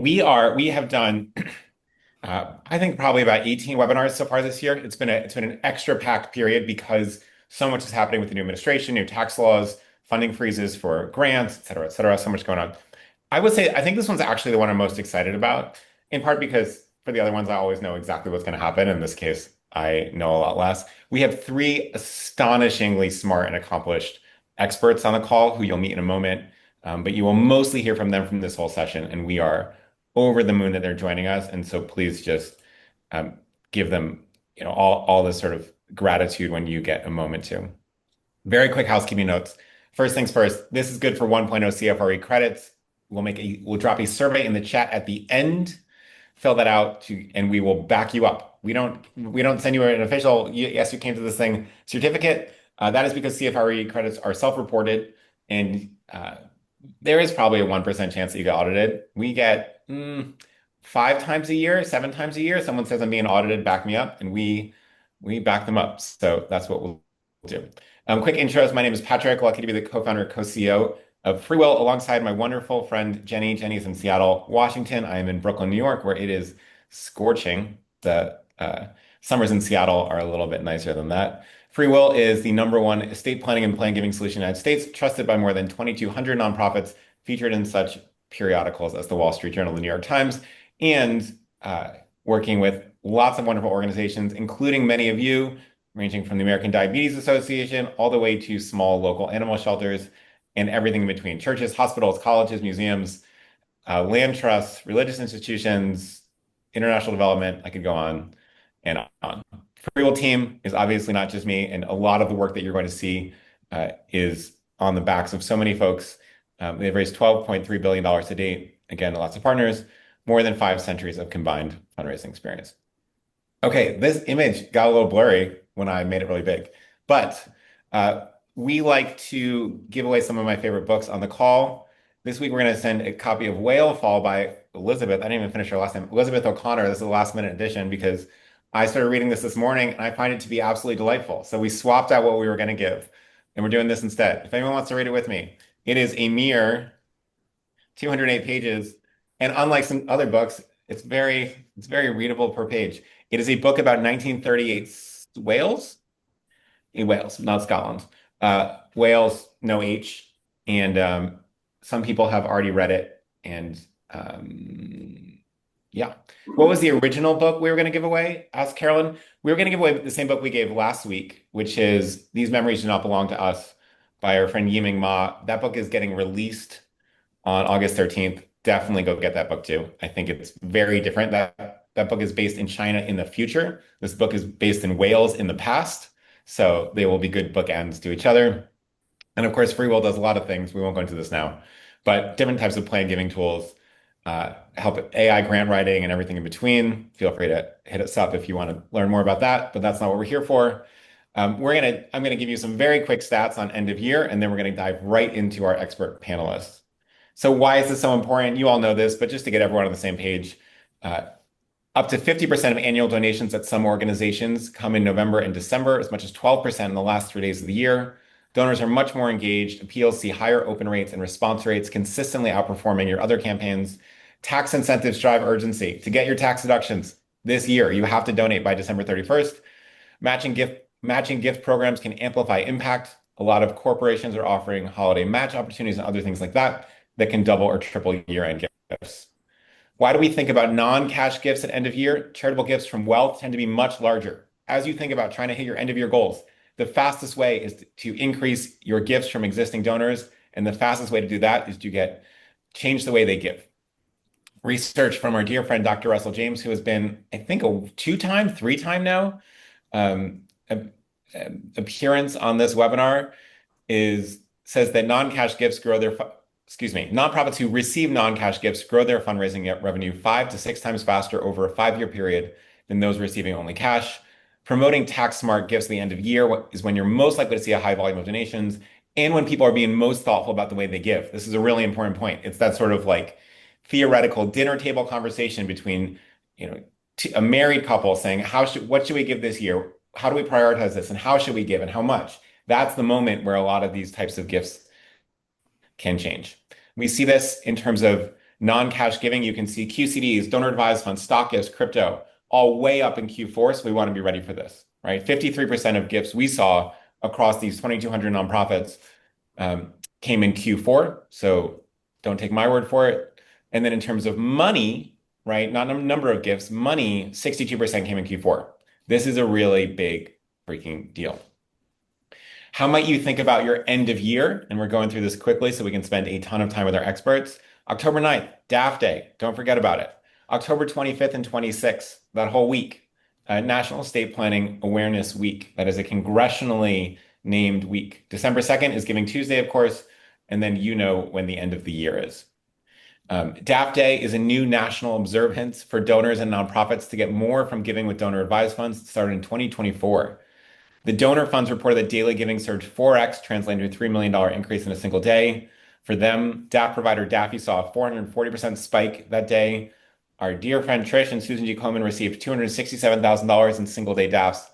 We have done, I think probably about 18 webinars so far this year. It's been an extra packed period because so much is happening with the new administration, new tax laws, funding freezes for grants, et cetera, et cetera. So much going on. I would say I think this one's actually the one I'm most excited about, in part because for the other ones, I always know exactly what's going to happen. In this case, I know a lot less. We have three astonishingly smart and accomplished experts on the call who you'll meet in a moment, but you will mostly hear from them from this whole session, and we are over the moon that they're joining us. And so please just um, give them, all this sort of gratitude when you get a moment to. Very quick housekeeping notes. First things first, this is good for 1.0 CFRE credits. We'll drop a survey in the chat at the end. Fill that out and we will back you up. We don't send you an official yes, you came to this thing certificate. That is because CFRE credits are self-reported, and there is probably a 1% chance that you get audited. We get 5 times a year, 7 times a year. Someone says I'm being audited, back me up, and we back them up. So that's what we'll do. Quick intros. My name is Patrick. Lucky to be the co-founder, co-CEO of FreeWill alongside my wonderful friend Jenny. Jenny's in Seattle, Washington. I am in Brooklyn, New York, where it is scorching. The summers in Seattle are a little bit nicer than that. FreeWill is the #1 estate planning and plan giving solution in the United States, trusted by more than 2,200 nonprofits, featured in such periodicals as the Wall Street Journal, the New York Times, and working with lots of wonderful organizations, including many of you, ranging from the American Diabetes Association all the way to small local animal shelters and everything in between: churches, hospitals, colleges, museums, land trusts, religious institutions, international development. I could go on and on. FreeWill team is obviously not just me, and a lot of the work that you're going to see is on the backs of so many folks. They've raised $12.3 billion to date. Again, lots of partners, more than 5 centuries of combined fundraising experience. Okay, this image got a little blurry when I made it really big, but we like to give away some of my favorite books on the call. This week, we're going to send a copy of Whale Fall by Elizabeth. I didn't even finish her last name. Elizabeth O'Connor. This is a last minute edition because I started reading this morning and I find it to be absolutely delightful. So we swapped out what we were going to give and we're doing this instead. If anyone wants to read it with me, it is a mere 208 pages. And unlike some other books, it's very readable per page. It is a book about 1938 Wales, in Wales, not Scotland. Wales, no H. And some people have already read it. And yeah. What was the original book we were going to give away? Asked Carolyn. We were going to give away the same book we gave last week, which is These Memories Do Not Belong to Us by our friend Yiming Ma. That book is getting released on August 13th. Definitely go get that book too. I think it's very different. That book is based in China in the future. This book is based in Wales in the past. So they will be good bookends to each other. And of course, FreeWill does a lot of things. We won't go into this now, but different types of plan giving tools, help with AI grant writing and everything in between. Feel free to hit us up if you want to learn more about that, but that's not what we're here for. I'm going to give you some very quick stats on end of year, and then we're going to dive right into our expert panelists. So why is this so important? You all know this, but just to get everyone on the same page, up to 50% of annual donations at some organizations come in November and December, as much as 12% in the last 3 days of the year. Donors are much more engaged. Appeals see higher open rates and response rates, consistently outperforming your other campaigns. Tax incentives drive urgency. To get your tax deductions this year, you have to donate by December 31st. Matching gift programs can amplify impact. A lot of corporations are offering holiday match opportunities and other things like that can double or triple year-end gifts. Why do we think about non-cash gifts at end of year? Charitable gifts from wealth tend to be much larger. As you think about trying to hit your end of year goals, the fastest way is to increase your gifts from existing donors. And the fastest way to do that is to change the way they give. Research from our dear friend, Dr. Russell James, who has been, I think, a 2-time, 3-time now appearance on this webinar says that non-cash gifts nonprofits who receive non-cash gifts grow their fundraising revenue 5 to 6 times faster over a 5-year period than those receiving only cash. Promoting tax smart gifts at the end of year is when you're most likely to see a high volume of donations and when people are being most thoughtful about the way they give. This is a really important point. It's that sort of like theoretical dinner table conversation between, a married couple saying, what should we give this year? How do we prioritize this? And how should we give and how much? That's the moment where a lot of these types of gifts can change. We see this in terms of Non-cash giving, you can see QCDs, donor advised funds, stock gifts, crypto, all way up in Q4. So we want to be ready for this, right? 53% of gifts we saw across these 2,200 nonprofits came in Q4. So don't take my word for it. And then in terms of money, right? Not number of gifts, money, 62% came in Q4. This is a really big freaking deal. How might you think about your end of year? And we're going through this quickly so we can spend a ton of time with our experts. October 9th, DAF Day. Don't forget about it. October 25th and 26th, that whole week, National Estate Planning Awareness Week. That is a congressionally named week. December 2nd is Giving Tuesday, of course, and then you know when the end of the year is. DAF Day is a new national observance for donors and nonprofits to get more from giving with donor advised funds. It started in 2024. The donor funds reported that daily giving surged 4x, translating to a $3 million increase in a single day. For them, DAF provider Daffy saw a 440% spike that day. Our dear friend Trish and Susan G. Komen received $267,000 in single day DAFs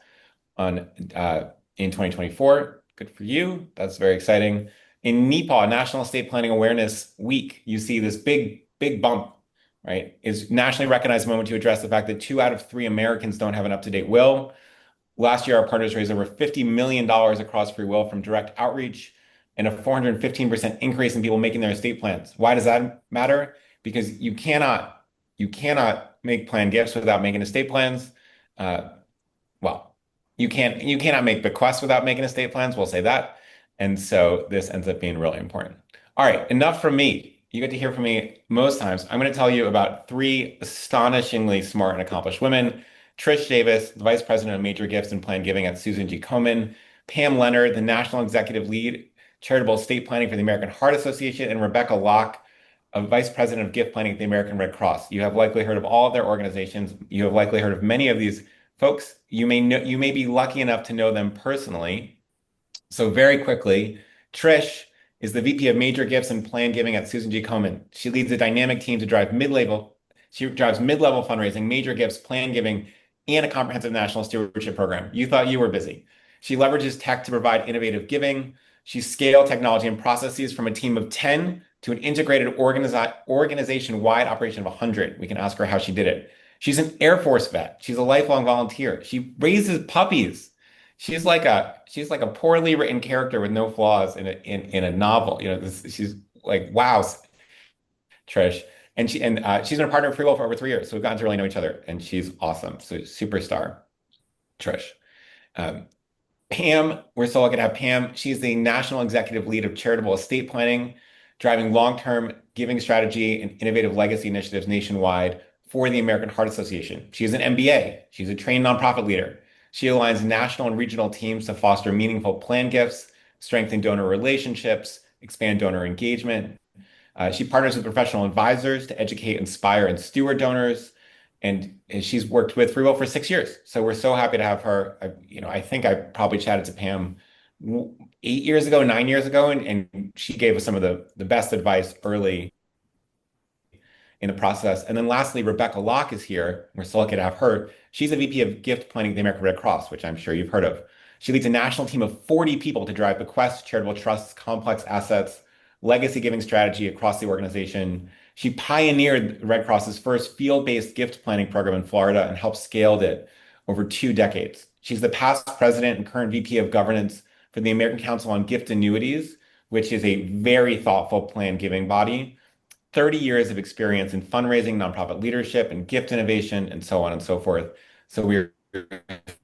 in 2024. Good for you. That's very exciting. In Nepal, National Estate Planning Awareness Week, you see this big bump, right? Is nationally recognized moment to address the fact that 2 out of 3 Americans don't have an up-to-date will. Last year, our partners raised over $50 million across FreeWill from direct outreach and a 415% increase in people making their estate plans. Why does that matter? Because you cannot make planned gifts without making estate plans. Well, you cannot make bequests without making estate plans. We'll say that. And so this ends up being really important. All right, enough from me. You get to hear from me most times. I'm going to tell you about 3 astonishingly smart and accomplished women. Trish Davis, the Vice President of Major Gifts and Planned Giving at Susan G. Komen. Pam Leonard, the National Executive Lead, Charitable Estate Planning for the American Heart Association. And Rebecca Locke, a Vice President of Gift Planning at the American Red Cross. You have likely heard of all of their organizations. You have likely heard of many of these folks. You may be lucky enough to know them personally. So very quickly, Trish is the VP of Major Gifts and Planned Giving at Susan G. Komen. She leads a dynamic team to drive mid-level. She drives mid-level fundraising, major gifts, planned giving, and a comprehensive national stewardship program. You thought you were busy. She leverages tech to provide innovative giving. She scaled technology and processes from a team of 10 to an integrated organization-wide operation of 100. We can ask her how she did it. She's an Air Force vet. She's a lifelong volunteer. She raises puppies. She's like a poorly written character with no flaws in a novel. She's like, wow, Trish. And she's been a partner of FreeWill for over 3 years. So we've gotten to really know each other, and she's awesome. So superstar, Trish. Pam, we're so lucky to have Pam. She's the National Executive Lead of Charitable Estate Planning, driving long-term giving strategy and innovative legacy initiatives nationwide for the American Heart Association. She has an MBA. She's a trained nonprofit leader. She aligns national and regional teams to foster meaningful planned gifts, strengthen donor relationships, expand donor engagement. She partners with professional advisors to educate, inspire, and steward donors. And she's worked with FreeWill for 6 years. So we're so happy to have her. I think I probably chatted to Pam 8 years ago, 9 years ago, and she gave us some of the best advice early in the process. And then lastly, Rebecca Locke is here. We're so lucky to have her. She's a VP of Gift Planning at the American Red Cross, which I'm sure you've heard of. She leads a national team of 40 people to drive bequests, charitable trusts, complex assets, legacy giving strategy across the organization. She pioneered Red Cross's first field-based gift planning program in Florida and helped scale it over 2 decades. She's the past president and current VP of governance for the American Council on Gift Annuities, which is a very thoughtful planned giving body. 30 years of experience in fundraising, nonprofit leadership, and gift innovation, and so on and so forth. So we're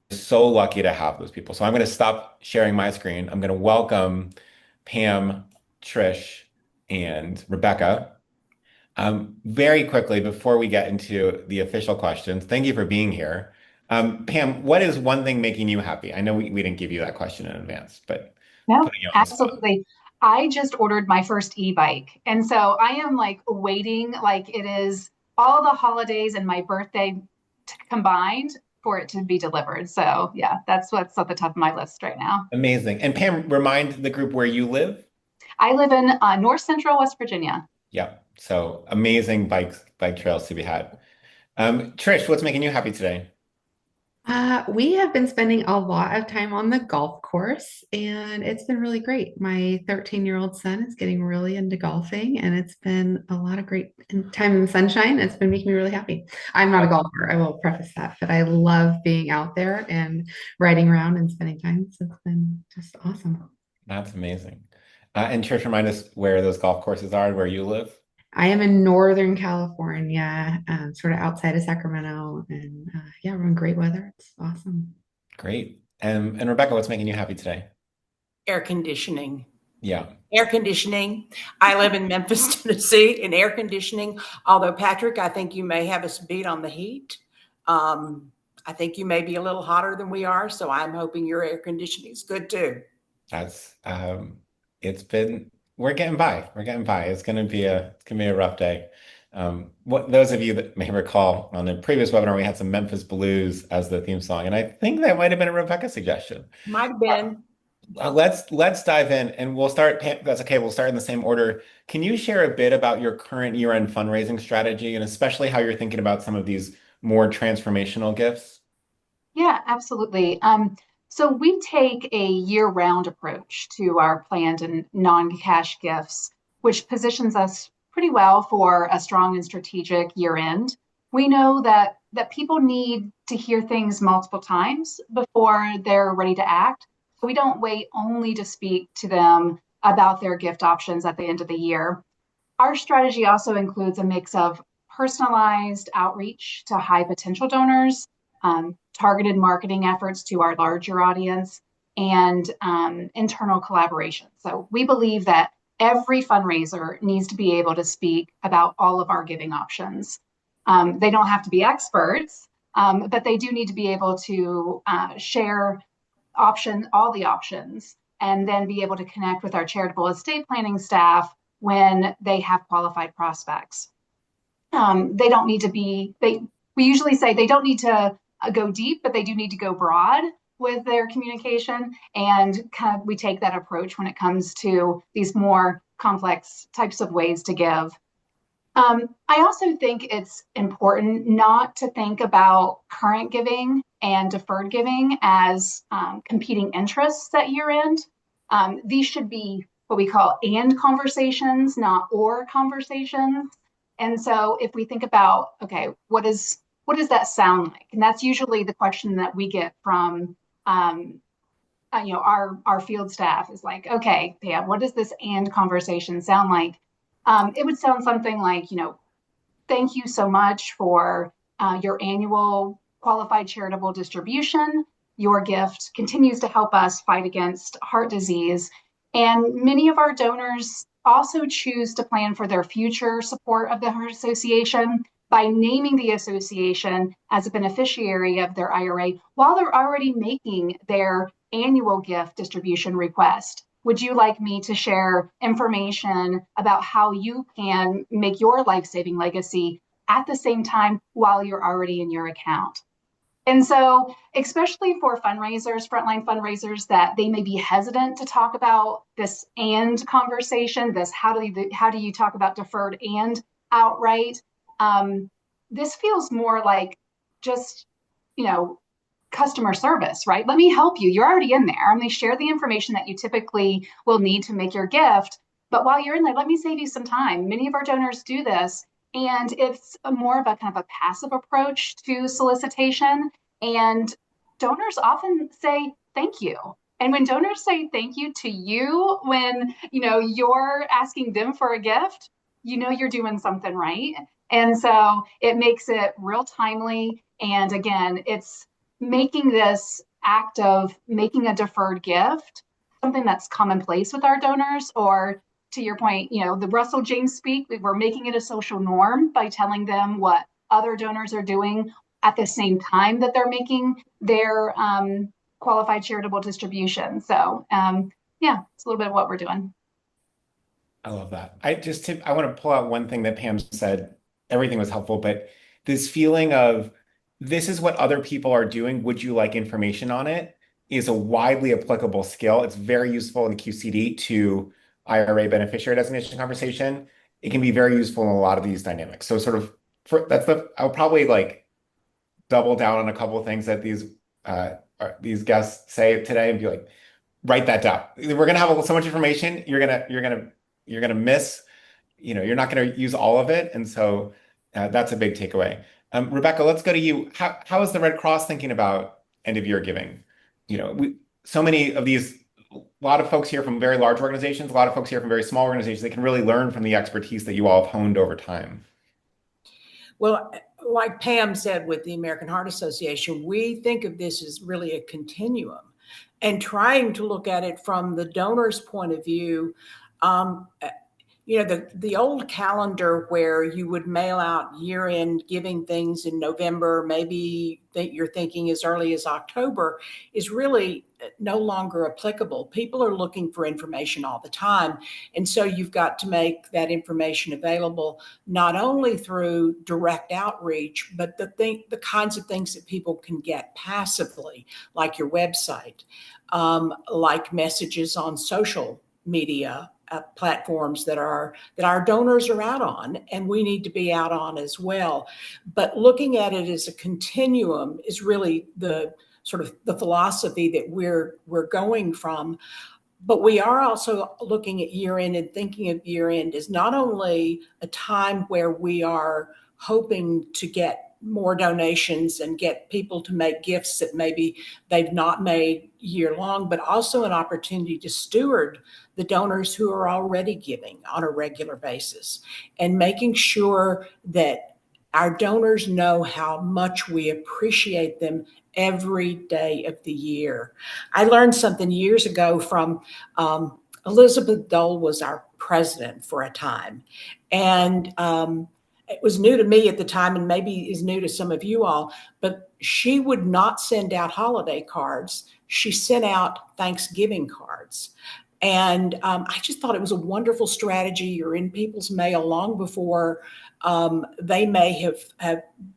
so lucky to have those people. So I'm going to stop sharing my screen. I'm going to welcome Pam, Trish, and Rebecca. Very quickly, before we get into the official questions, thank you for being here. Pam, what is one thing making you happy? I know we didn't give you that question in advance, but No, putting you on the spot. absolutely. I just ordered my first e-bike. And so I am like waiting, like it is all the holidays and my birthday combined for it to be delivered. So yeah, that's what's at the top of my list right now. Amazing. And Pam, remind the group where you live. I live in North Central West Virginia. Yeah. So amazing bike trails to be had. Trish, what's making you happy today? We have been spending a lot of time on the golf course, and it's been really great. My 13-year-old son is getting really into golfing, and it's been a lot of great time in the sunshine. It's been making me really happy. I'm not a golfer, I will preface that, but I love being out there and riding around and spending time. So it's been just awesome. That's amazing. And Trish, remind us where those golf courses are and where you live. I am in Northern California, sort of outside of Sacramento, and yeah, we're in great weather. It's awesome. Great. And Rebecca, what's making you happy today? Air conditioning. Yeah, Air conditioning. I live in Memphis, Tennessee, and air conditioning. Although, Patrick, I think you may have us beat on the heat. I think you may be a little hotter than we are, so I'm hoping your air conditioning is good too. that's it's been we're getting by. We're getting by. It's gonna be a rough day. What those of you that may recall on the previous webinar, we had some Memphis Blues as the theme song, and I think that might have been a Rebecca suggestion. Might have been. Let's dive in, and we'll start. That's okay. We'll start in the same order. Can you share a bit about your current year-end fundraising strategy, and especially how you're thinking about some of these more transformational gifts? Yeah, absolutely. So we take a year-round approach to our planned and non-cash gifts, which positions us pretty well for a strong and strategic year end. We know that people need to hear things multiple times before they're ready to act. So we don't wait only to speak to them about their gift options at the end of the year. Our strategy also includes a mix of personalized outreach to high potential donors, targeted marketing efforts to our larger audience, and internal collaboration. So we believe that every fundraiser needs to be able to speak about all of our giving options. They don't have to be experts, but they do need to be able to share all the options, and then be able to connect with our charitable estate planning staff when they have qualified prospects. They don't need to be, we usually say they don't need to go deep, but they do need to go broad with their communication. And kind of we take that approach when it comes to these more complex types of ways to give. I also think it's important not to think about current giving and deferred giving as competing interests at year end. These should be what we call and conversations, not or conversations. And so if we think about, okay, what does that sound like? And that's usually the question that we get from our field staff is like, okay, Pam, what does this and conversation sound like? It would sound something like, thank you so much for your annual qualified charitable distribution. Your gift continues to help us fight against heart disease. And many of our donors also choose to plan for their future support of the Heart Association by naming the association as a beneficiary of their IRA while they're already making their annual gift distribution request. Would you like me to share information about how you can make your life-saving legacy at the same time while you're already in your account? And so, especially for fundraisers, frontline fundraisers, that they may be hesitant to talk about this and conversation, this how do you talk about deferred and outright? This feels more like just, you know, customer service, right? Let me help you. You're already in there. I'm going to share the information that you typically will need to make your gift. But while you're in there, let me save you some time. Many of our donors do this, and it's more of a kind of a passive approach to solicitation. And donors often say thank you. And when donors say thank you to you, when you're asking them for a gift, you're doing something right. And so it makes it real timely. And again, it's making this act of making a deferred gift something that's commonplace with our donors, or to your point, the Russell James speak, we're making it a social norm by telling them what other donors are doing at the same time that they're making their qualified charitable distribution. So yeah, it's a little bit of what we're doing. I love that. I want to pull out one thing that Pam said. Everything was helpful, but this feeling of this is what other people are doing. Would you like information on it? Is a widely applicable skill. It's very useful in QCD to IRA beneficiary designation conversation. It can be very useful in a lot of these dynamics. So sort of I'll probably like double down on a couple of things that these guests say today and be like, write that down. We're gonna have so much information. You're gonna miss. You're not gonna use all of it, and so that's a big takeaway. Rebecca, let's go to you. How is the Red Cross thinking about end of year giving? So many of these, a lot of folks here from very large organizations, a lot of folks here from very small organizations. They can really learn from the expertise that you all have honed over time. Well, like Pam said with the American Heart Association, we think of this as really a continuum, and trying to look at it from the donor's point of view. The old calendar where you would mail out year-end giving things in November, maybe you're thinking as early as October, is really no longer applicable. People are looking for information all the time. And so you've got to make that information available, not only through direct outreach, but the kinds of things that people can get passively, like your website, like messages on social media platforms that our donors are out on, and we need to be out on as well. But looking at it as a continuum is really the sort of the philosophy that we're going from. But we are also looking at year end and thinking of year end as not only a time where we are hoping to get more donations and get people to make gifts that maybe they've not made year long, but also an opportunity to steward the donors who are already giving on a regular basis, and making sure that our donors know how much we appreciate them every day of the year. I learned something years ago from Elizabeth Dole was our president for a time. And it was new to me at the time, and maybe is new to some of you all, but she would not send out holiday cards. She sent out Thanksgiving cards. And I just thought it was a wonderful strategy. You're in people's mail long before they may have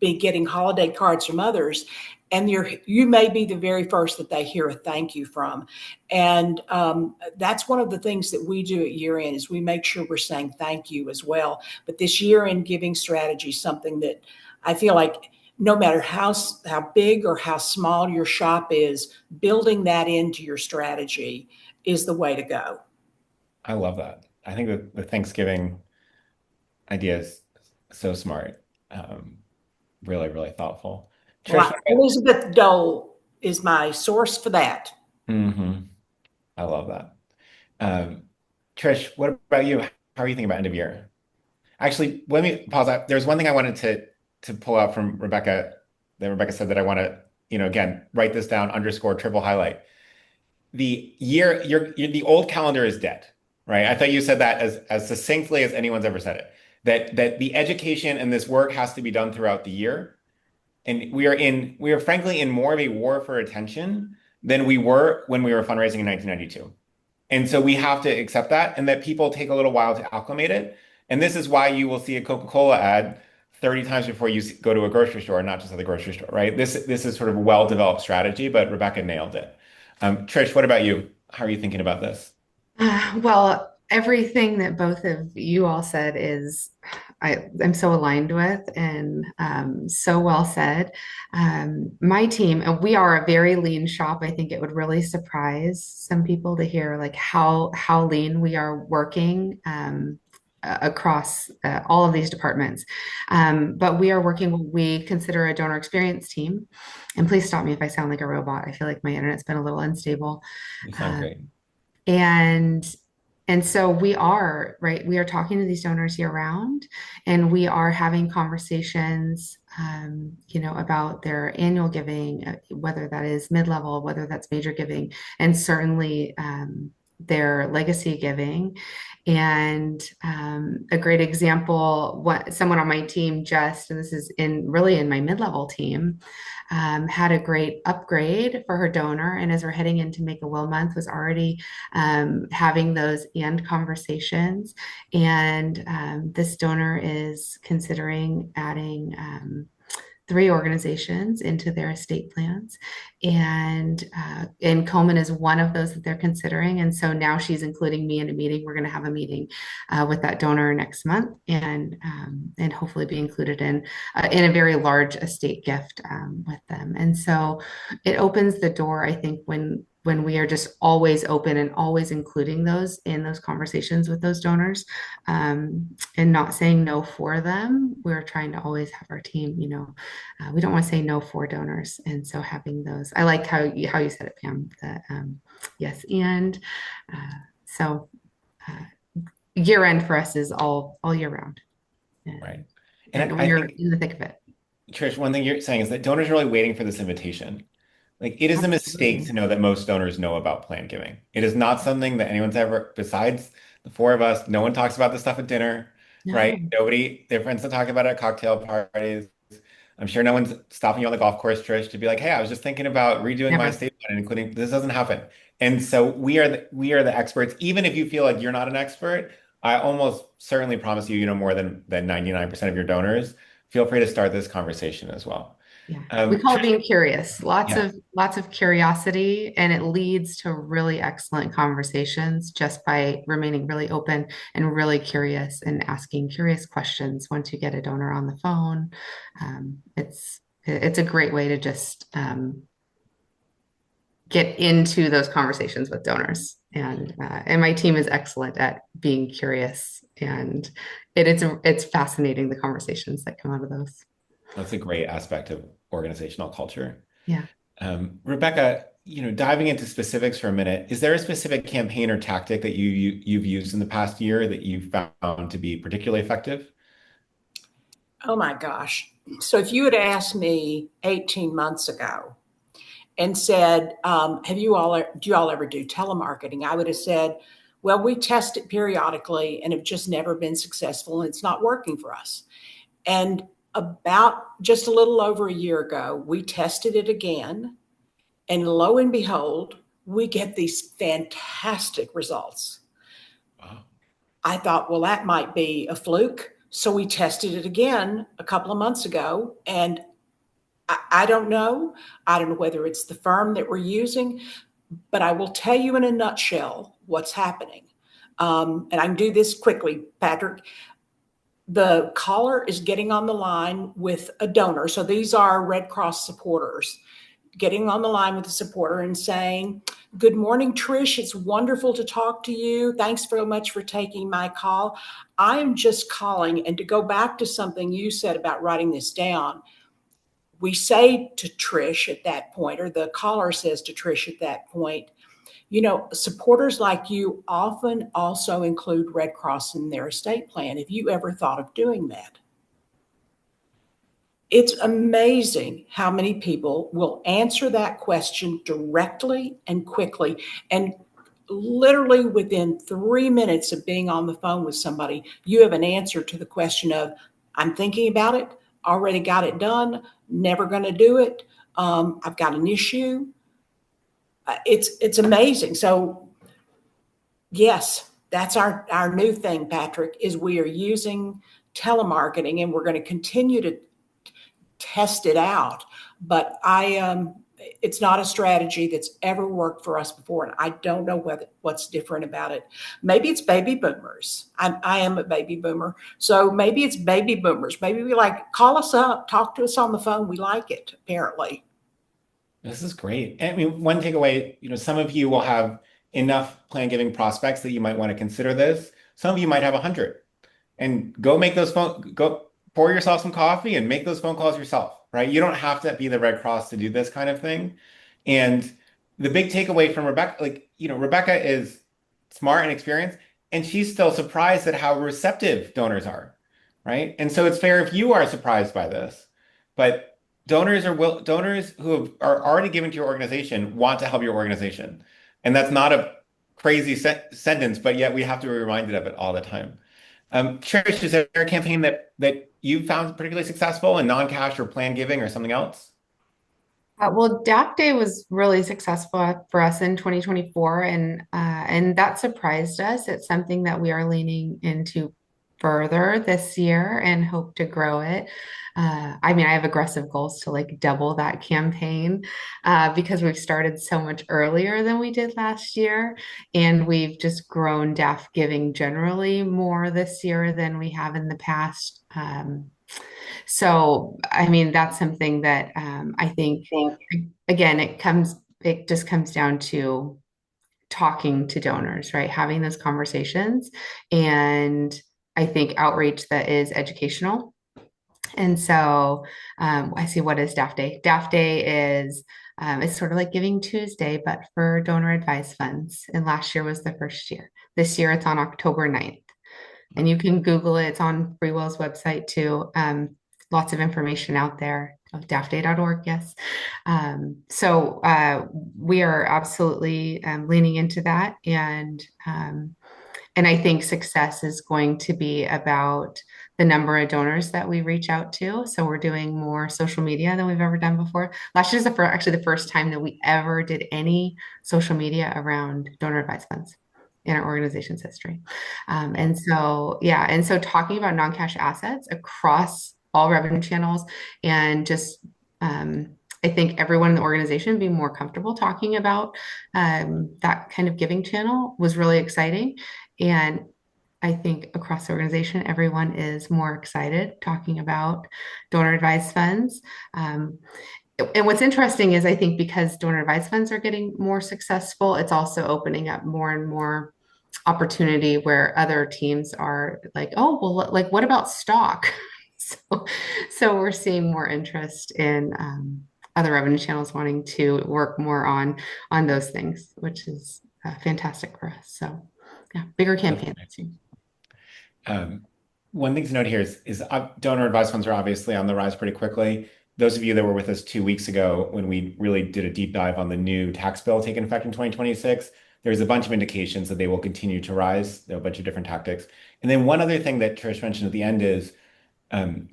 been getting holiday cards from others. And you may be the very first that they hear a thank you from. And that's one of the things that we do at year end, is we make sure we're saying thank you as well. But this year end giving strategy is something that I feel like no matter how big or how small your shop is, building that into your strategy is the way to go. I love that. I think that the Thanksgiving idea is so smart. Really, really thoughtful. Trish, Elizabeth Dole is my source for that. I love that. Trish, what about you? How are you thinking about end of year? Actually, let me pause that. There's one thing I wanted to pull out from Rebecca, that Rebecca said that I want to, again, write this down, underscore, triple highlight. The old calendar is dead, right? I thought you said that as succinctly as anyone's ever said it. That the education and this work has to be done throughout the year. And we are frankly in more of a war for attention than we were when we were fundraising in 1992. And so we have to accept that, and that people take a little while to acclimate it. And this is why you will see a Coca-Cola ad 30 times before you go to a grocery store, not just at the grocery store, right? This is sort of a well-developed strategy, but Rebecca nailed it. Trish, what about you? How are you thinking about this? Well, everything that both of you all said is I'm so aligned with, and so well said. My team, and we are a very lean shop. I think it would really surprise some people to hear like how lean we are working across all of these departments. But we are working what we consider a donor experience team. And please stop me if I sound like a robot. I feel like my internet's been a little unstable. You sound great. And so we are, right, we are talking to these donors year round, and we are having conversations, about their annual giving, whether that is mid-level, whether that's major giving, and certainly their legacy giving. And a great example, what someone on my team and this is really in my mid-level team, had a great upgrade for her donor. And as we're heading into Make a Will month, was already having those and conversations. And this donor is considering adding 3 organizations into their estate plans. And Komen is one of those that they're considering. And so now she's including me in a meeting. We're going to have a meeting with that donor next month, and hopefully be included in a very large estate gift with them. And so it opens the door, I think, when we are just always open and always including those in those conversations with those donors, and not saying no for them. We're trying to always have our team, we don't want to say no for donors. And so having those, I like how you said it, Pam, that yes. And so year end for us is all year round. Right. And I we're think, in the thick of it. Trish, one thing you're saying is that donors are really waiting for this invitation. Like, it is a mistake Absolutely. to know that most donors know about plan giving. It is not something that anyone's ever, besides the 4 of us, no one talks about this stuff at dinner, right? No, Nobody, their friends don't talk about it at cocktail parties. I'm sure no one's stopping you on the golf course, Trish, to be like, hey, I was just thinking about redoing my never. estate plan and including this doesn't happen. And so we are the experts. Even if you feel like you're not an expert, I almost certainly promise you, you know more than 99% of your donors. Feel free to start this conversation as well. Yeah. We call it Trish, being curious. Lots yeah. of curiosity, and it leads to really excellent conversations just by remaining really open and really curious and asking curious questions once you get a donor on the phone. It's a great way to just get into those conversations with donors. And my team is excellent at being curious, and it's fascinating the conversations that come out of those. That's a great aspect of organizational culture. Yeah. Rebecca, diving into specifics for a minute, is there a specific campaign or tactic that you've used in the past year that you've found to be particularly effective? Oh my gosh. So if you had asked me 18 months ago and said, do you all ever do telemarketing? I would have said, well, we test it periodically and have just never been successful, and it's not working for us. And about just a little over a year ago, we tested it again. And lo and behold, we get these fantastic results. Wow. I thought, well, that might be a fluke. So we tested it again a couple of months ago. And I don't know. I don't know whether it's the firm that we're using, but I will tell you in a nutshell what's happening. And I can do this quickly, Patrick. The caller is getting on the line with a donor. So these are Red Cross supporters getting on the line with a supporter and saying, good morning, Trish. It's wonderful to talk to you. Thanks very much for taking my call. I am just calling. And to go back to something you said about writing this down, we say to Trish at that point, or the caller says to Trish at that point, supporters like you often also include Red Cross in their estate plan. Have you ever thought of doing that? It's amazing how many people will answer that question directly and quickly. And literally within 3 minutes of being on the phone with somebody, you have an answer to the question of, I'm thinking about it, already got it done, never going to do it. I've got an issue. It's amazing. So yes, that's our new thing, Patrick, is we are using telemarketing, and we're going to continue to test it out. But it's not a strategy that's ever worked for us before, and I don't know what's different about it. Maybe it's baby boomers. I am a baby boomer, so maybe it's baby boomers. Maybe we call us up, talk to us on the phone. We like it, apparently. This is great. I mean, one takeaway, some of you will have enough plan giving prospects that you might want to consider this. Some of you might have 100, and go pour yourself some coffee and make those phone calls yourself, right? You don't have to be the Red Cross to do this kind of thing. And the big takeaway from Rebecca, Rebecca is smart and experienced, and she's still surprised at how receptive donors are, right? And so it's fair if you are surprised by this, but donors who are already given to your organization want to help your organization. And that's not a crazy sentence, but yet we have to be reminded of it all the time. Trish, is there a campaign that you found particularly successful in non-cash or plan giving or something else? Well, DAC Day was really successful for us in 2024, and that surprised us. It's something that we are leaning into further this year and hope to grow it. I mean, I have aggressive goals to like double that campaign because we've started so much earlier than we did last year. And we've just grown DAF giving generally more this year than we have in the past. So, I mean, that's something that I think, again, it just comes down to talking to donors, right? Having those conversations. And I think outreach that is educational. And so I see, what is DAF Day? DAF Day is it's sort of like Giving Tuesday, but for donor advised funds. And last year was the first year. This year it's on October 9th. And you can Google it. It's on FreeWill's website too. Lots of information out there. DAFday.org, yes. So we are absolutely leaning into that. And I think success is going to be about the number of donors that we reach out to. So we're doing more social media than we've ever done before. Last year is actually the first time that we ever did any social media around donor advised funds in our organization's history. And so, yeah, and so talking about non-cash assets across all revenue channels and just I think everyone in the organization being more comfortable talking about that kind of giving channel was really exciting. And I think across the organization, everyone is more excited talking about donor advised funds. And what's interesting is I think because donor advised funds are getting more successful, it's also opening up more and more opportunity where other teams are like, oh, well, like what about stock? So we're seeing more interest in other revenue channels wanting to work more on those things, which is fantastic for us. So yeah, bigger campaign. One thing to note here is donor advised funds are obviously on the rise pretty quickly. Those of you that were with us 2 weeks ago when we really did a deep dive on the new tax bill taking effect in 2026, there's a bunch of indications that they will continue to rise. There are a bunch of different tactics. And then one other thing that Trish mentioned at the end is um,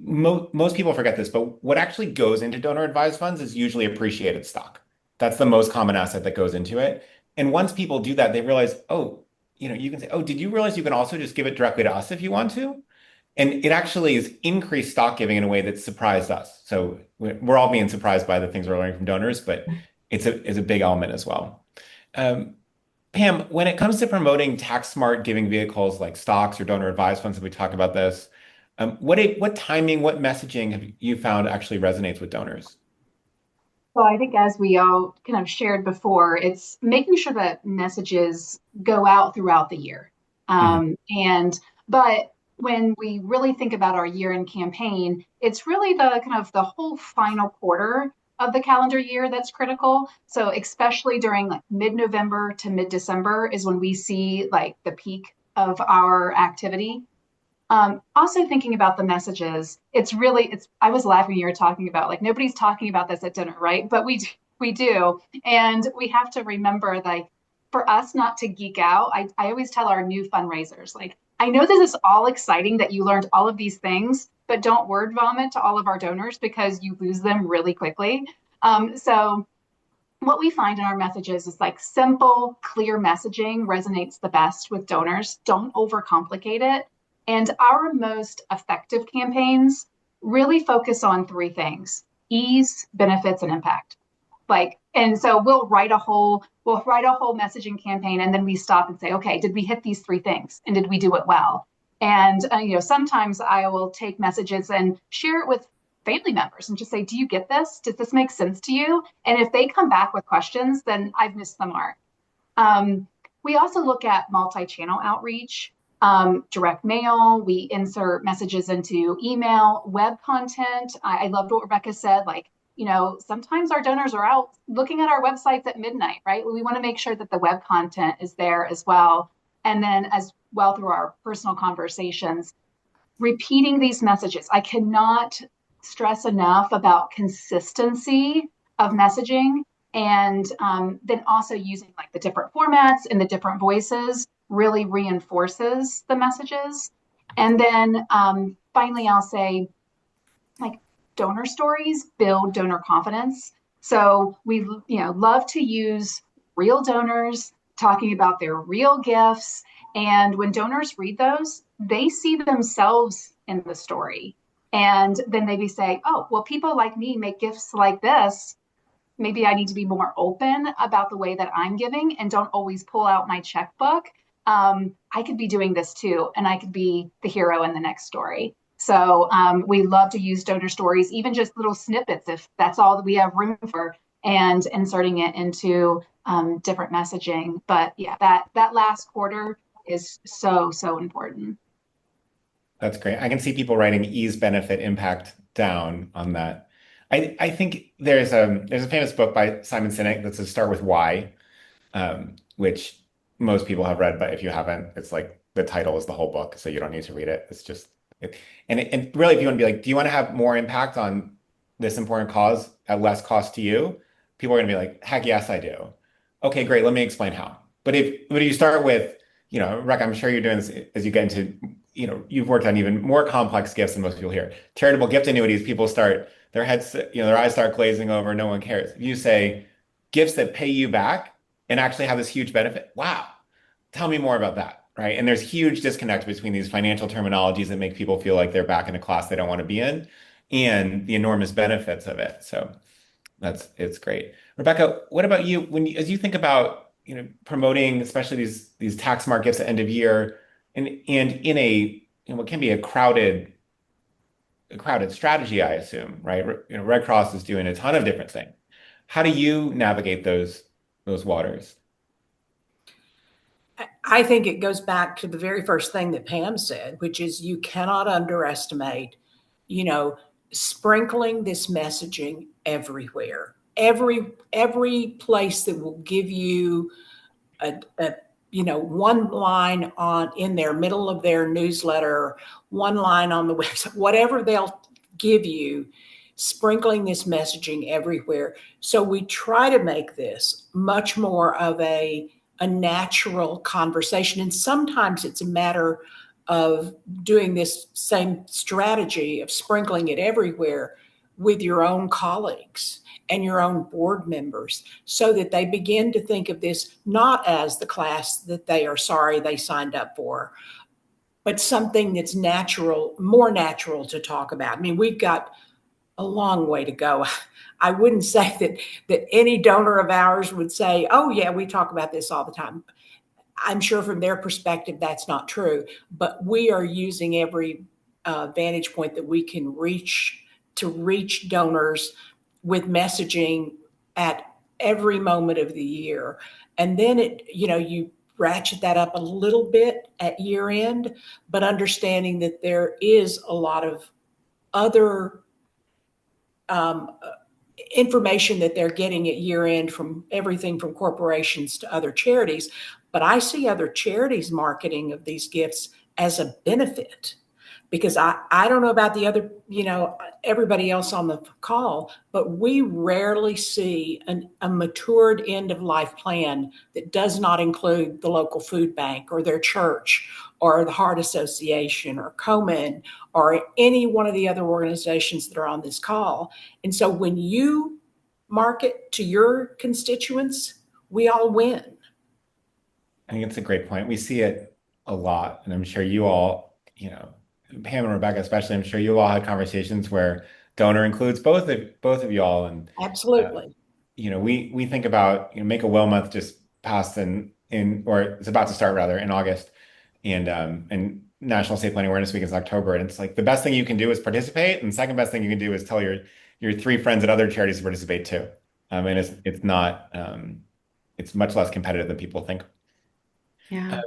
most people forget this, but what actually goes into donor advised funds is usually appreciated stock. That's the most common asset that goes into it. And once people do that, they realize, oh, you can say, oh, did you realize you can also just give it directly to us if you want to? And it actually is increased stock giving in a way that surprised us. So we're all being surprised by the things we're learning from donors, but it's a big element as well. Um, Pam, when it comes to promoting tax smart giving vehicles like stocks or donor advised funds, if we talk about this, what timing, what messaging have you found actually resonates with donors? So I think as we all kind of shared before, it's making sure that messages go out throughout the year. Mhm. But when we really think about our year-end campaign, it's really the kind of the whole final quarter of the calendar year that's critical. So especially during like mid-November to mid-December is when we see like the peak of our activity. Also thinking about the messages, I was laughing when you were talking about like nobody's talking about this at dinner, right? But we do. And we have to remember like for us not to geek out, I always tell our new fundraisers, like, I know this is all exciting that you learned all of these things, but don't word vomit to all of our donors because you lose them really quickly. So what we find in our messages is like simple, clear messaging resonates the best with donors. Don't overcomplicate it. And our most effective campaigns really focus on three things: ease, benefits, and impact. And so we'll write a whole messaging campaign and then we stop and say, okay, did we hit these three things? And did we do it well? And sometimes I will take messages and share it with family members and just say, do you get this? Does this make sense to you? And if they come back with questions, then I've missed the mark. We also look at multi-channel outreach, direct mail. We insert messages into email, web content. I loved what Rebecca said. Like, sometimes our donors are out looking at our websites at midnight, right? We want to make sure that the web content is there as well. And then as well through our personal conversations, repeating these messages. I cannot stress enough about consistency of messaging, and then also using like the different formats and the different voices really reinforces the messages. And then finally, I'll say like donor stories build donor confidence. So we love to use real donors talking about their real gifts And when donors read those, they see themselves in the story. And then they be saying, oh, well, people like me make gifts like this. Maybe I need to be more open about the way that I'm giving and don't always pull out my checkbook. I could be doing this too, and I could be the hero in the next story. So we love to use donor stories, even just little snippets, if that's all that we have room for, and inserting it into different messaging. But yeah, that last quarter is so important. That's great. I can see people writing ease, benefit, impact down on that. I think there's a famous book by Simon Sinek that says start with why, which most people have read, but if you haven't, it's like the title is the whole book, so you don't need to read it. It's just and really, if you want to be like, do you want to have more impact on this important cause at less cost to you? People are going to be like, heck yes, I do. Okay, great. Let me explain how. But if you start with, Rec, I'm sure you're doing this as you get into, you've worked on even more complex gifts than most people here. Charitable gift annuities, people start their heads, their eyes start glazing over. No one cares. If you say gifts that pay you back and actually have this huge benefit, wow, tell me more about that, right? And there's huge disconnect between these financial terminologies that make people feel like they're back in a class they don't want to be in and the enormous benefits of it. So it's great. Rebecca, what about you? As you think about, promoting, especially these tax markets at end of year and in what can be a crowded strategy, I assume, right? Red Cross is doing a ton of different things. How do you navigate those waters? I think it goes back to the very first thing that Pam said, which is you cannot underestimate, you know, sprinkling this messaging everywhere. Every place that will give you a one line on in their middle of their newsletter, one line on the website, whatever they'll give you, sprinkling this messaging everywhere. So we try to make this much more of a natural conversation. And sometimes it's a matter of doing this same strategy of sprinkling it everywhere with your own colleagues and your own board members so that they begin to think of this not as the class that they are sorry they signed up for, but something that's natural, more natural to talk about. I mean, we've got a long way to go. I wouldn't say that any donor of ours would say, "Oh yeah, we talk about this all the time." I'm sure from their perspective that's not true, but we are using every vantage point that we can reach to reach donors with messaging at every moment of the year. And then you ratchet that up a little bit at year end, but understanding that there is a lot of other um, information that they're getting at year end from everything from corporations to other charities. But I see other charities marketing of these gifts as a benefit because I don't know about the other, everybody else on the call, but we rarely see a matured end of life plan that does not include the local food bank or their church or the Heart Association or Komen or any one of the other organizations that are on this call. And so when you market to your constituents, we all win. I think it's a great point. We see it a lot, and I'm sure you all, Pam and Rebecca especially, I'm sure you all had conversations where donor includes both of y'all, and uh, Absolutely. we think about Make a Will month just passed in or it's about to start rather in August, and National Estate Planning Awareness Week is October, and it's like the best thing you can do is participate, and the second best thing you can do is tell your three friends at other charities to participate too. And it's not it's much less competitive than people think. Yeah. Uh,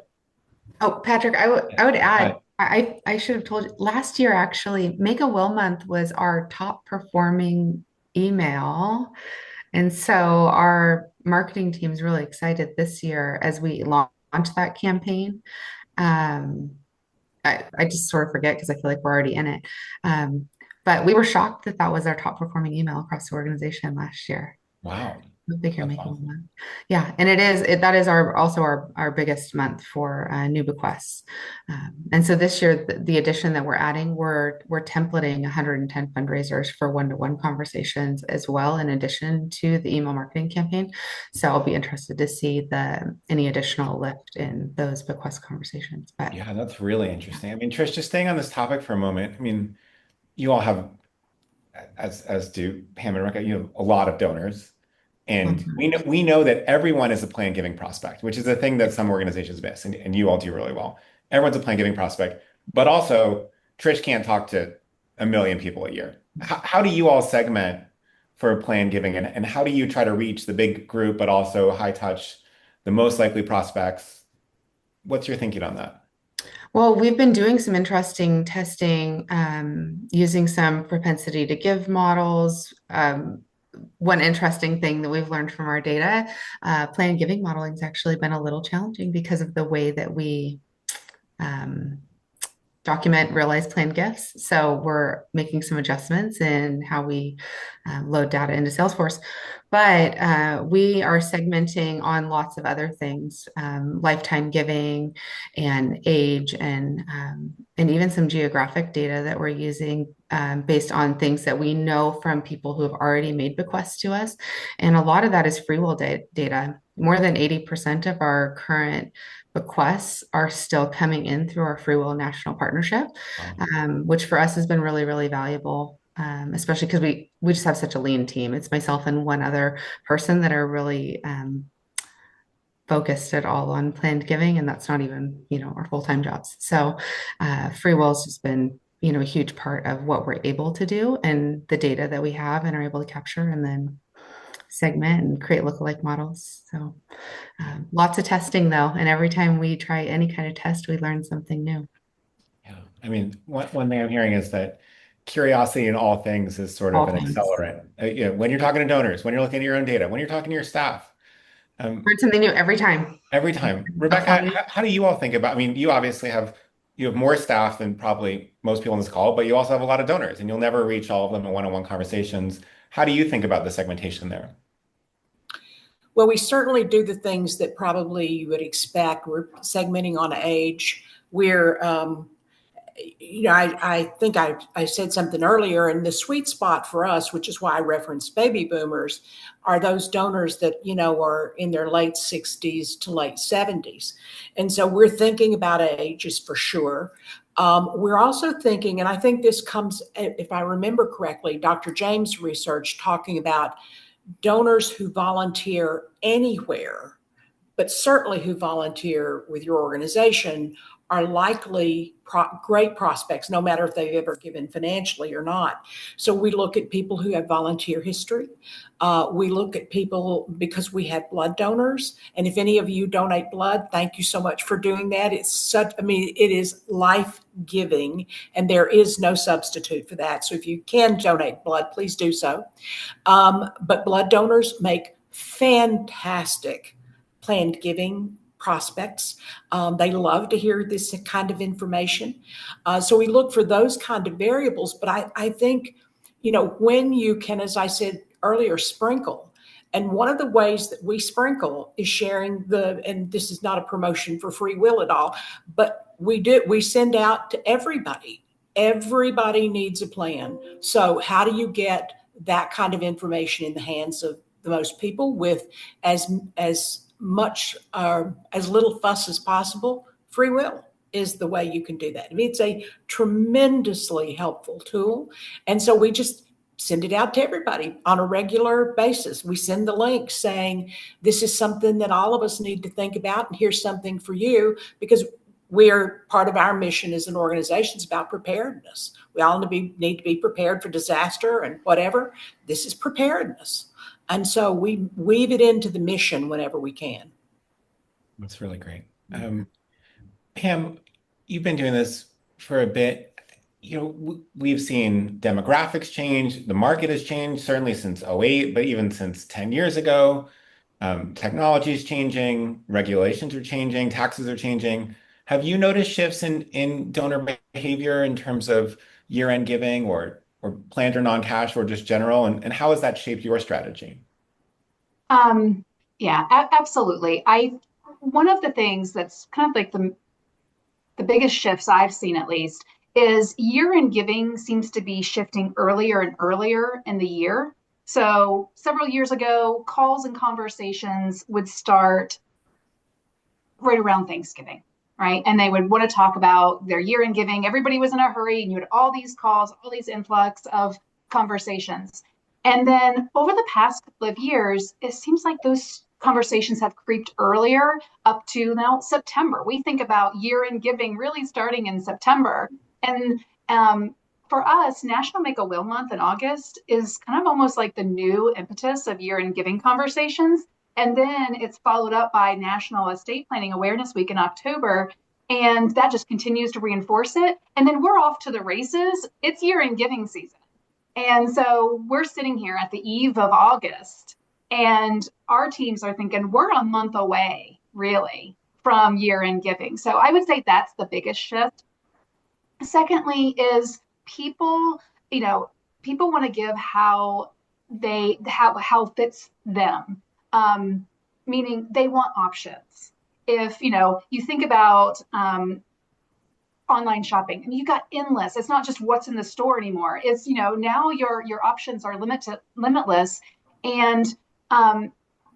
Oh, Patrick, I would add, uh, I should have told you last year actually, Make a Will Month was our top performing email. And so our marketing team's really excited this year as we launch that campaign. Um, I just sort of forget because I feel like we're already in it. Um, but we were shocked that that was our top performing email across the organization last year. wow. I think you're That's making awesome. one. Yeah, and that is our biggest month for new bequests. And so this year, the addition that we're adding, we're templating 110 fundraisers for one-to-one conversations as well, in addition to the email marketing campaign. So I'll be interested to see the any additional lift in those bequest conversations. But Yeah, that's really interesting. I mean, Trish, just staying on this topic for a moment. I mean, you all have, as do Pam and Rebecca, you have a lot of donors. And we know that everyone is a plan giving prospect, which is a thing that some organizations miss, and you all do really well. Everyone's a plan giving prospect, but also Trish can't talk to a million people a year. How do you all segment for plan giving, and how do you try to reach the big group, but also high touch, the most likely prospects? What's your thinking on that? well, we've been doing some interesting testing using some propensity to give models. One interesting thing that we've learned from our data, plan giving modeling has actually been a little challenging because of the way that we um, document realized planned gifts. So we're making some adjustments in how we load data into Salesforce. But we are segmenting on lots of other things, lifetime giving and age and even some geographic data that we're using based on things that we know from people who have already made bequests to us. And a lot of that is FreeWill data. More than 80% of our current bequests are still coming in through our FreeWill National Partnership, Um, which for us has been really, really valuable, especially because we just have such a lean team. It's myself and one other person that are really focused at all on planned giving, and that's not even, our full-time jobs. So FreeWill has just been, a huge part of what we're able to do and the data that we have and are able to capture and then segment and create lookalike models. So lots of testing though, and every time we try any kind of test, we learn something new. yeah, I mean, one thing I'm hearing is that curiosity in all things is sort of All an things. accelerant. When you're talking to donors, when you're looking at your own data, when you're talking to your staff. Um, Learn something new every time. Every time. Rebecca, Applying. how do you all think about, I mean, you obviously have more staff than probably most people on this call, but you also have a lot of donors and you'll never reach all of them in one-on-one conversations. How do you think about the segmentation there? Well, we certainly do the things that probably you would expect. We're segmenting on age. We're I think I said something earlier, and the sweet spot for us, which is why I referenced baby boomers, are those donors that, are in their late 60s to late 70s. And so we're thinking about ages for sure. We're also thinking, and I think this comes, if I remember correctly, Dr. James' research talking about donors who volunteer anywhere, but certainly who volunteer with your organization are likely great prospects, no matter if they've ever given financially or not. So we look at people who have volunteer history. We look at people because we have blood donors. And if any of you donate blood, thank you so much for doing that. It is life giving, and there is no substitute for that. So if you can donate blood, please do so. But blood donors make fantastic planned giving prospects. They love to hear this kind of information. So we look for those kind of variables. But I think, when you can, as I said earlier, sprinkle. And one of the ways that we sprinkle is sharing and this is not a promotion for FreeWill at all, but we send out to everybody. Everybody needs a plan. So how do you get that kind of information in the hands of the most people with as much as little fuss as possible? FreeWill is the way you can do that. I mean, it's a tremendously helpful tool. And so we just send it out to everybody on a regular basis. We send the link saying, this is something that all of us need to think about, and here's something for you, because we're part of our mission as an organization is about preparedness. We all need to be prepared for disaster and whatever. This is preparedness. And so we weave it into the mission whenever we can. That's really great. Pam, you've been doing this for a bit. We've seen demographics change. The market has changed, certainly since '08, but even since 10 years ago. Technology is changing, regulations are changing, taxes are changing. Have you noticed shifts in donor behavior in terms of year-end giving or planned or non-cash or just general? And how has that shaped your strategy? Um, yeah, absolutely. One of the things that's kind of like the biggest shifts I've seen at least is year-end giving seems to be shifting earlier and earlier in the year. So several years ago, calls and conversations would start right around Thanksgiving, right? And they would want to talk about their year-end giving. Everybody was in a hurry, and you had all these calls, all these influx of conversations. And then over the past couple of years, it seems like those conversations have creeped earlier up to now September. We think about year-end giving really starting in September. And for us, National Make a Will Month in August is kind of almost like the new impetus of year-end giving conversations. And then it's followed up by National Estate Planning Awareness Week in October. And that just continues to reinforce it. And then we're off to the races. It's year-end giving season. And so we're sitting here at the eve of August, and our teams are thinking we're a month away, really, from year-end giving. So I would say that's the biggest shift. Secondly, is people, people want to give how fits them, meaning they want options. If you think about online shopping, and you got endless. It's not just what's in the store anymore. It's now your options are limitless, and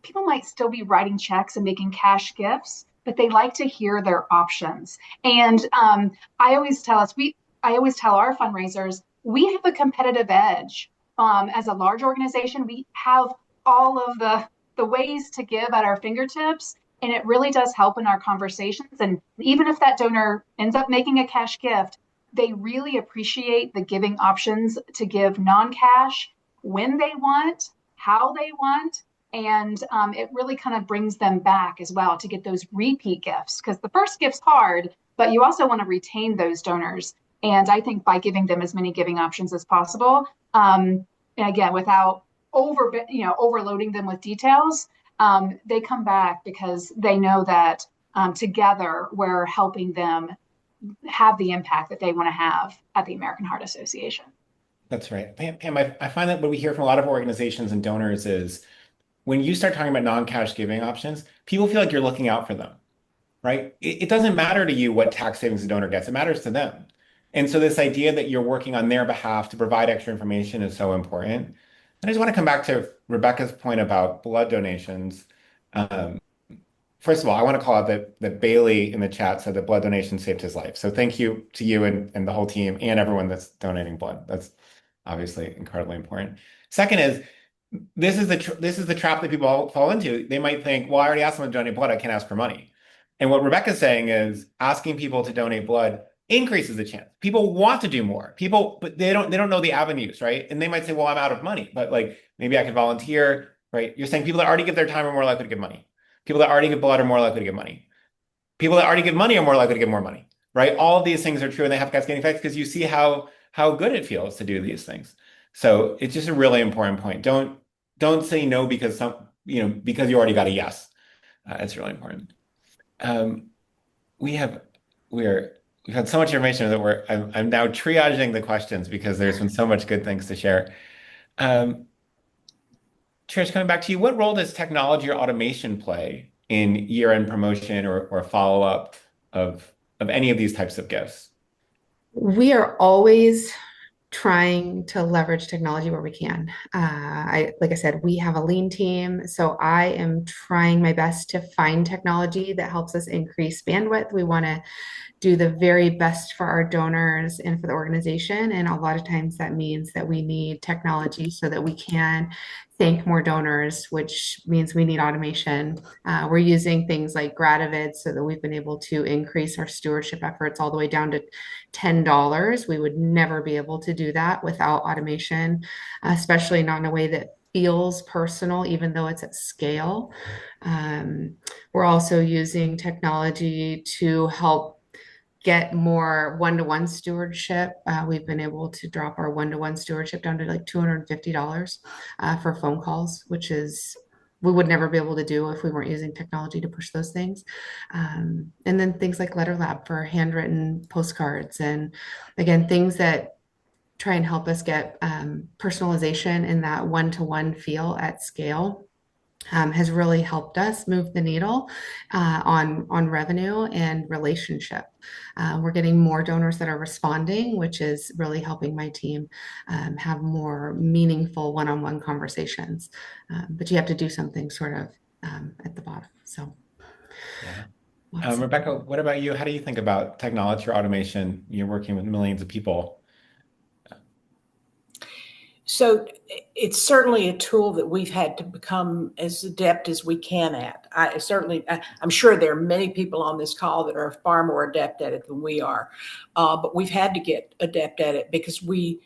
people might still be writing checks and making cash gifts, but they like to hear their options. And I always tell our fundraisers, we have a competitive edge. As a large organization, we have all of the ways to give at our fingertips. And it really does help in our conversations. And even if that donor ends up making a cash gift, they really appreciate the giving options to give non-cash when they want, how they want. And it really kind of brings them back as well to get those repeat gifts, because the first gift's hard, but you also want to retain those donors. And I think by giving them as many giving options as possible, and again, without overloading them with details, they come back because they know that together we're helping them have the impact that they want to have at the American Heart Association. That's right. Pam, I find that what we hear from a lot of organizations and donors is when you start talking about non-cash giving options, people feel like you're looking out for them, right? It doesn't matter to you what tax savings a donor gets. It matters to them. And so this idea that you're working on their behalf to provide extra information is so important. And I just want to come back to Rebecca's point about blood donations. Um, First of all, I want to call out that Bailey in the chat said that blood donation saved his life. So thank you to you and the whole team and everyone that's donating blood. That's obviously incredibly important. Second is this is the trap that people fall into. They might think, well, I already asked them to donate blood. I can't ask for money. And what Rebecca's saying is asking people to donate blood increases the chance. People want to do more. But they don't know the avenues, right? And they might say, well, I'm out of money, but like maybe I could volunteer, right? You're saying people that already give their time are more likely to give money. People that already give blood are more likely to give money. People that already give money are more likely to give more money, right? All of these things are true, and they have cascading effects because you see how good it feels to do these things. So it's just a really important point. Don't say no because because you already got a yes. It's really important. We've had so much information that I'm now triaging the questions because there's been so much good things to share. Trish, coming back to you, what role does technology or automation play in year-end promotion or follow-up of any of these types of gifts? We are always trying to leverage technology where we can. Like I said, we have a lean team, so I am trying my best to find technology that helps us increase bandwidth. We want to do the very best for our donors and for the organization. And a lot of times that means that we need technology so that we can thank more donors, which means we need automation. We're using things like Grativid so that we've been able to increase our stewardship efforts all the way down to $10. We would never be able to do that without automation, especially not in a way that feels personal, even though it's at scale. We're also using technology to help get more one-to-one stewardship. We've been able to drop our one-to-one stewardship down to like $250 for phone calls, which is we would never be able to do if we weren't using technology to push those things. And then things like Letter Lab for handwritten postcards, and again, things that try and help us get personalization in that one-to-one feel at scale. has really helped us move the needle on revenue and relationship. We're getting more donors that are responding, which is really helping my team have more meaningful one-on-one conversations. But you have to do something sort of at the bottom. So, Yeah. lots of Rebecca, what about you? How do you think about technology or automation? You're working with millions of people. So it's certainly a tool that we've had to become as adept as we can at. I'm sure there are many people on this call that are far more adept at it than we are, but we've had to get adept at it because we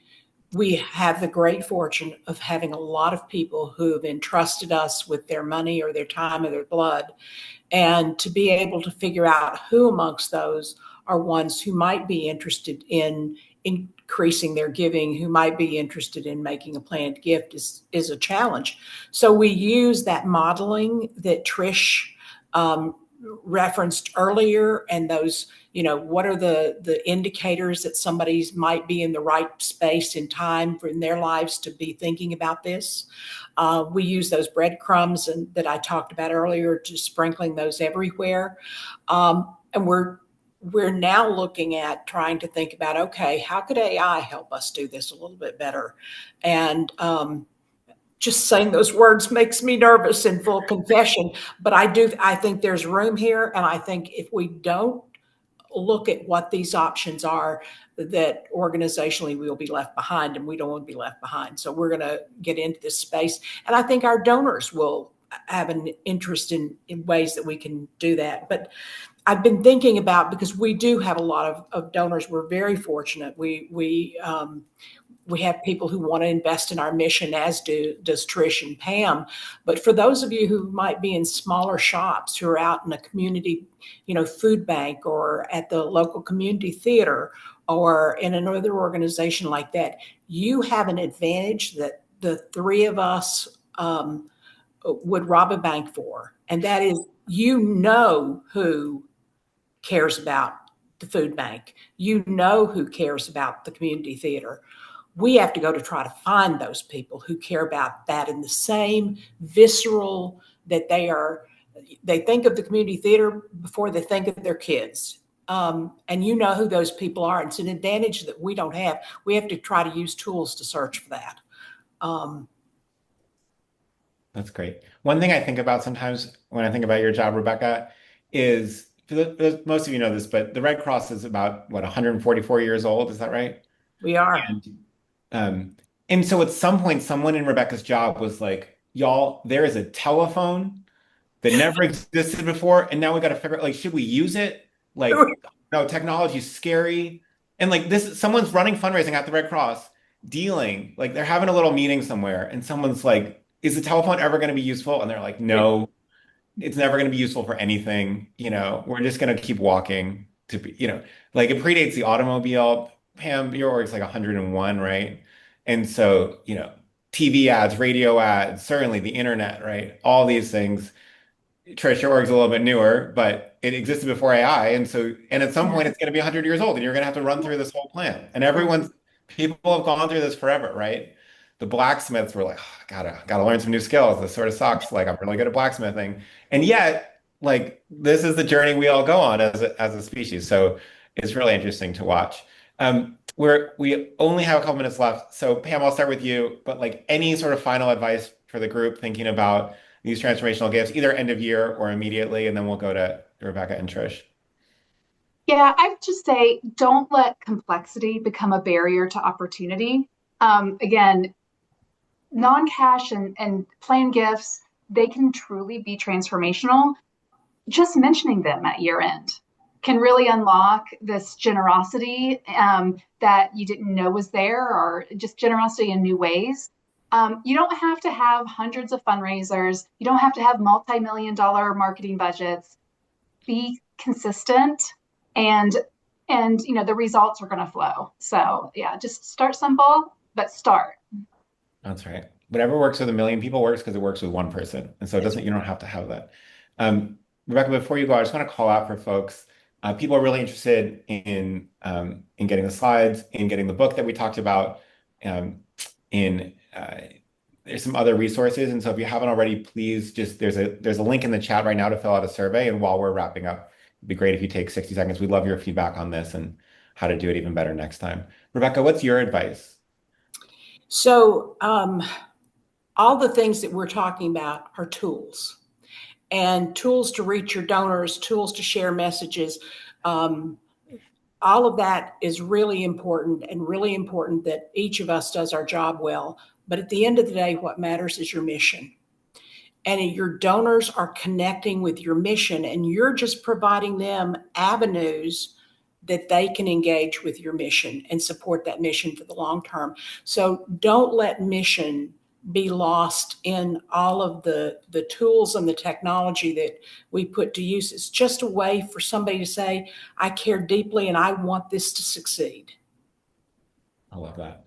have the great fortune of having a lot of people who have entrusted us with their money or their time or their blood, and to be able to figure out who amongst those are ones who might be interested in increasing their giving, who might be interested in making a planned gift is a challenge. So we use that modeling that Trish referenced earlier, and those, what are the indicators that somebody's might be in the right space and time in their lives to be thinking about this. We use those breadcrumbs that I talked about earlier, just sprinkling those everywhere. And we're now looking at trying to think about, okay, how could AI help us do this a little bit better? And just saying those words makes me nervous, in full confession. But I think there's room here. And I think if we don't look at what these options are, that organizationally we will be left behind, and we don't want to be left behind. So we're going to get into this space. And I think our donors will have an interest in ways that we can do that. But I've been thinking about, because we do have a lot of donors. We're very fortunate. We have people who want to invest in our mission, as does Trish and Pam. But for those of you who might be in smaller shops, who are out in a community, food bank, or at the local community theater, or in another organization like that, you have an advantage that the three of us would rob a bank for. And that is, who cares about the food bank. Who cares about the community theater. We have to go to try to find those people who care about that in the same visceral that they think of the community theater before they think of their kids. And who those people are. It's an advantage that we don't have. We have to try to use tools to search for that. That's great. One thing I think about sometimes when I think about your job, Rebecca, is most of you know this, but the Red Cross is about, what, 144 years old? Is that right? We are. Um, and so at some point, someone in Rebecca's job was like, y'all, there is a telephone that never existed before, and now we got to figure out, like, should we use it? Like, no, technology's scary. And like this, someone's running fundraising at the Red Cross, dealing, like they're having a little meeting somewhere, and someone's like, is the telephone ever going to be useful? And they're like, no, it's never going to be useful for anything. We're just going to keep walking to be, like it predates the automobile. Pam, your org's like 101, right? And so, TV ads, radio ads, certainly the internet, right? All these things. Trish, your org's a little bit newer, but it existed before AI. And at some point it's going to be 100 years old and you're going to have to run through this whole plan. And people have gone through this forever, right? The blacksmiths were like, oh, gotta learn some new skills. This sort of sucks. Like, I'm really good at blacksmithing. And yet, like, this is the journey we all go on as a species. So it's really interesting to watch. We only have a couple minutes left. So Pam, I'll start with you, but like any sort of final advice for the group thinking about these transformational gifts, either end of year or immediately, and then we'll go to Rebecca and Trish. Yeah, I would just say don't let complexity become a barrier to opportunity. Again, non-cash and planned gifts, they can truly be transformational. Just mentioning them at year end can really unlock this generosity that you didn't know was there, or just generosity in new ways. You don't have to have hundreds of fundraisers. You don't have to have multi-million-dollar marketing budgets. Be consistent, and the results are going to flow. So yeah, just start simple, but start. That's right. Whatever works with a million people works because it works with one person. And so you don't have to have that. Rebecca, before you go, I just want to call out for folks. People are really interested in getting the slides, in getting the book that we talked about, in there's some other resources. And so if you haven't already, please just there's a link in the chat right now to fill out a survey. And while we're wrapping up, it'd be great if you take 60 seconds. We'd love your feedback on this and how to do it even better next time. Rebecca, what's your advice? So, all the things that we're talking about are tools, and tools to reach your donors, tools to share messages. Um, all of that is really important, and really important that each of us does our job well. But at the end of the day, what matters is your mission. And your donors are connecting with your mission, and you're just providing them avenues that they can engage with your mission and support that mission for the long term. So don't let mission be lost in all of the tools and the technology that we put to use. It's just a way for somebody to say, I care deeply and I want this to succeed. I love that.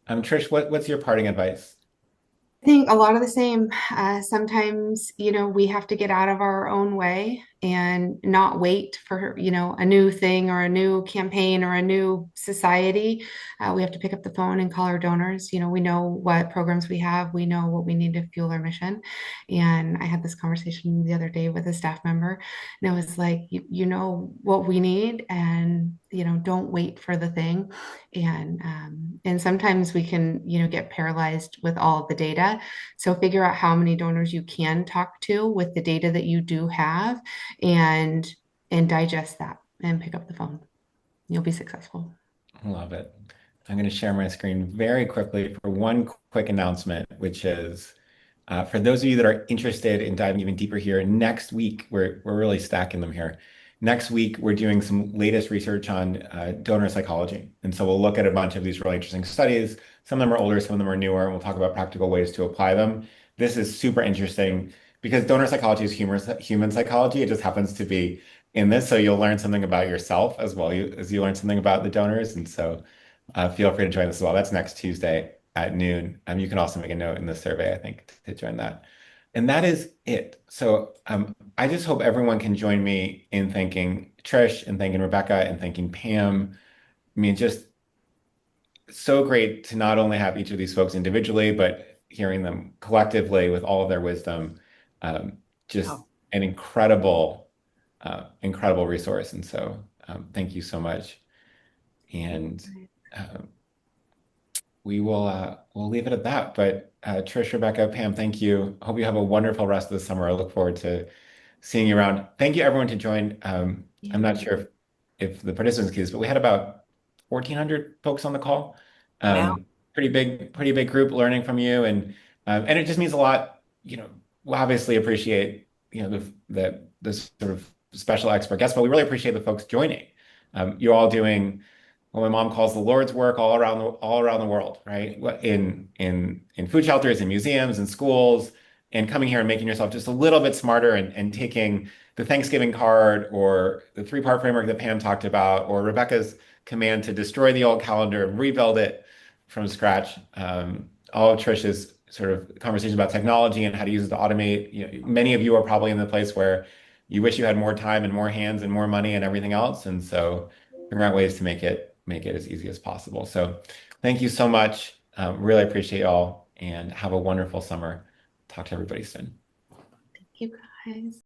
Trish, what's your parting advice? I think a lot of the same. Sometimes, we have to get out of our own way and not wait for, a new thing or a new campaign or a new society. We have to pick up the phone and call our donors. We know what programs we have. We know what we need to fuel our mission. And I had this conversation the other day with a staff member, and I was like, you know what we need, and, don't wait for the thing. And sometimes we can, get paralyzed with all of the data. So figure out how many donors you can talk to with the data that you do have, and digest that and pick up the phone. You'll be successful. I love it. I'm going to share my screen very quickly for one quick announcement, which is for those of you that are interested in diving even deeper here, next week, we're really stacking them here. Next week, we're doing some latest research on donor psychology. And so we'll look at a bunch of these really interesting studies. Some of them are older, some of them are newer, and we'll talk about practical ways to apply them. This is super interesting because donor psychology is human psychology. It just happens to be in this. So you'll learn something about yourself as well as you learn something about the donors. And so feel free to join us as well. That's next Tuesday at noon. You can also make a note in the survey, I think, to join that. And that is it. So I just hope everyone can join me in thanking Trish and thanking Rebecca and thanking Pam. I mean, just so great to not only have each of these folks individually, but hearing them collectively with all of their wisdom. Just Oh. an incredible resource. And so thank you so much. And we'll leave it at that. But Trish, Rebecca, Pam, thank you. Hope you have a wonderful rest of the summer. I look forward to seeing you around. Thank you everyone to join. I'm not sure if the participants queues, but we had about 1,400 folks on the call. Wow. Pretty big group learning from you, and it just means a lot. We'll obviously appreciate the sort of special expert guests, but we really appreciate the folks joining. You're all doing what my mom calls the Lord's work all around the world, right? In food shelters, in museums, in schools, and coming here and making yourself just a little bit smarter and taking the Thanksgiving card or the three-part framework that Pam talked about, or Rebecca's command to destroy the old calendar and rebuild it from scratch. All of Trish's sort of conversations about technology and how to use it to automate. Many of you are probably in the place where you wish you had more time and more hands and more money and everything else. And so figure out ways to make it as easy as possible. So thank you so much. Really appreciate y'all and have a wonderful summer. Talk to everybody soon. Thank you, guys.